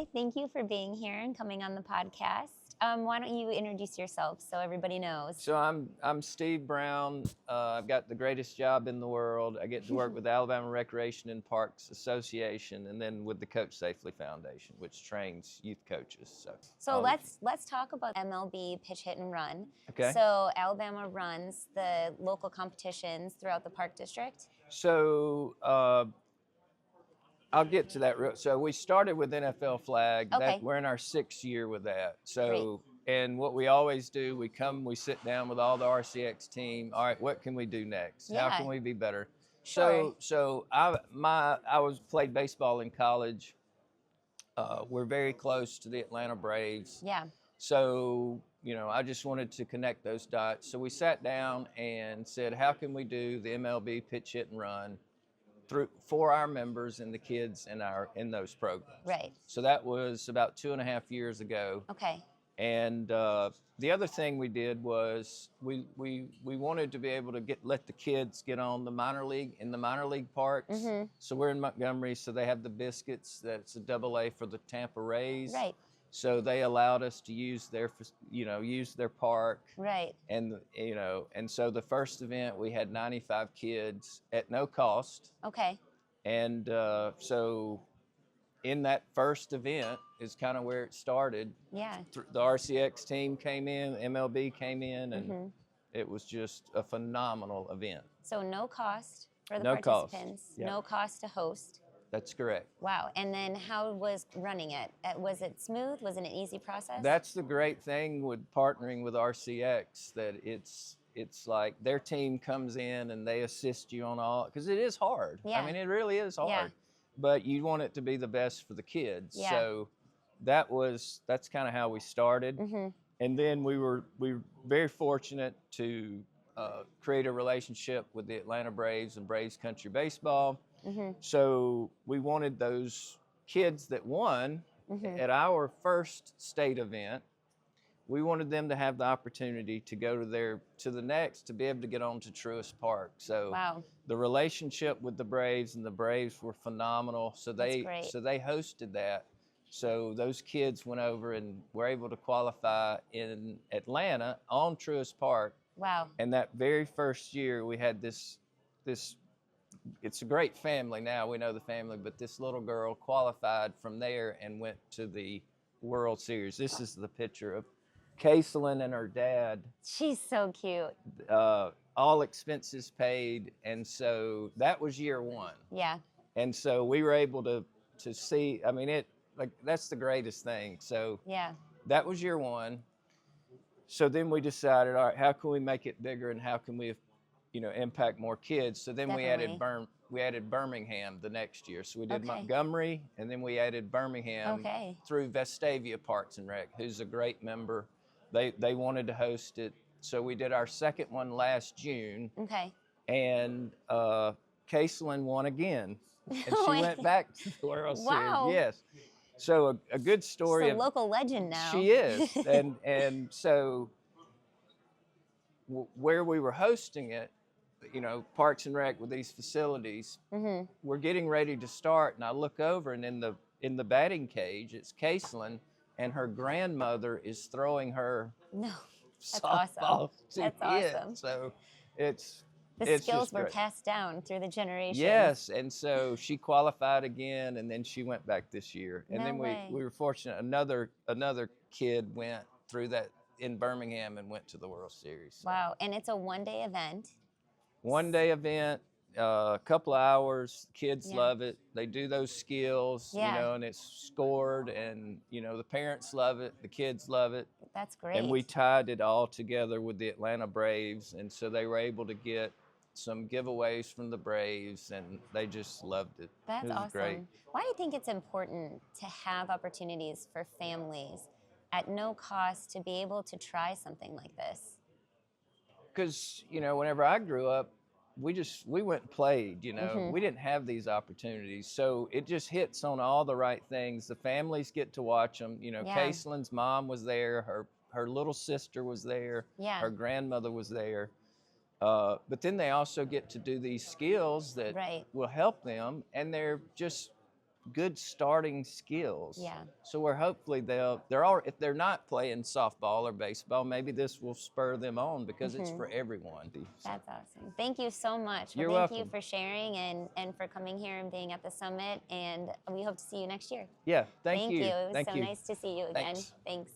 Hi, thank you for being here and coming on the podcast. Why don't you introduce yourself so everybody knows? So I'm Steve Brown. I've got the greatest job in the world. I get to work with the Alabama Recreation and Parks Association, and then with the Coach Safely Foundation, which trains youth coaches. So let's talk about MLB Pitch Hit and Run. Okay. So Alabama runs the local competitions throughout the Park District. So I'll get to that. So we started with NFL flag. Okay. We're in our 6th year with that. Great. And what we always do, we sit down with all the RCX team. All right, what can we do next? Yeah. How can we be better? Sure. So I played baseball in college. We're very close to the Atlanta Braves. Yeah. So, I just wanted to connect those dots. So we sat down and said, how can we do the MLB Pitch Hit and Run for our members and the kids in those programs? Right. So that was about 2.5 years ago. Okay. And the other thing we did was we wanted to be able to let the kids get on the minor league parks. Mm-hmm. So we're in Montgomery, so they have the Biscuits. That's a AA for the Tampa Rays. Right. So they allowed us to use their park. Right. And so the first event we had 95 kids at no cost. Okay. And so in that first event is kind of where it started. Yeah. The RCX team came in, MLB came in, and it was just a phenomenal event. So no cost for the No participants, cost. Yeah. no cost to host. That's correct. Wow. And then how was running it? Was it smooth? Was it an easy process? That's the great thing with partnering with RCX, that it's like their team comes in and they assist you on all, because it is hard. Yeah. I mean, it really is hard. Yeah. But you want it to be the best for the kids. Yeah. So that's kind of how we started. Mm-hmm. And then we were very fortunate to create a relationship with the Atlanta Braves and Braves Country Baseball. Mm-hmm. So we wanted those kids that won at our first state event, we wanted them to have the opportunity to go to the next, to be able to get on to Truist Park. So wow. The relationship with the Braves and the Braves were phenomenal. So they hosted that. So those kids went over and were able to qualify in Atlanta on Truist Park. Wow. And that very first year we had this it's a great family now, we know the family, but this little girl qualified from there and went to the World Series. This is the picture of Kaislyn and her dad. She's so cute. All expenses paid, and so that was year one. Yeah. And so we were able to see, I mean, that's the greatest thing. So yeah. That was year one. So then we decided, all right, how can we make it bigger and how can we impact more kids? So then Definitely. we added Birmingham the next year. So we did Okay. Montgomery, and then we added Birmingham through Vestavia Parks and Rec, who's a great member. They wanted to host it. So we did our second one last June. Okay. And Kaislyn won again. And she went back to the World wow. Series. Yes. So a good story. She's a local legend now. She is. and so where we were hosting it, Parks and Rec with these facilities, we're getting ready to start, and I look over, and in the batting cage, it's Kaislyn, and her grandmother is throwing her softball. Awesome. That's awesome. So the skills were passed down through the generations. Yes, and so she qualified again, and then she went back this year. And then we were fortunate, another kid went through that in Birmingham and went to the World Series. So. Wow, and it's a one-day event. One-day event, a couple of hours. Kids love it. They do those skills, and it's scored, and the parents love it, the kids love it. That's great. And we tied it all together with the Atlanta Braves, and so they were able to get some giveaways from the Braves, and they just loved it. That's awesome. Great. Why do you think it's important to have opportunities for families at no cost to be able to try something like this? Because, whenever I grew up, we went and played, we didn't have these opportunities. So it just hits on all the right things. The families get to watch them. Kaislyn's mom was there, her little sister was there, her grandmother was there. But then they also get to do these skills that will help them, and they're just good starting skills. Yeah. So we're hopefully if they're not playing softball or baseball, maybe this will spur them on because it's for everyone. That's awesome. Thank you so much. You're Thank welcome. you for sharing and for coming here and being at the summit. And we hope to see you next year. Yeah, thank you. It was Thank so you. nice to see you again. Thanks. Thanks.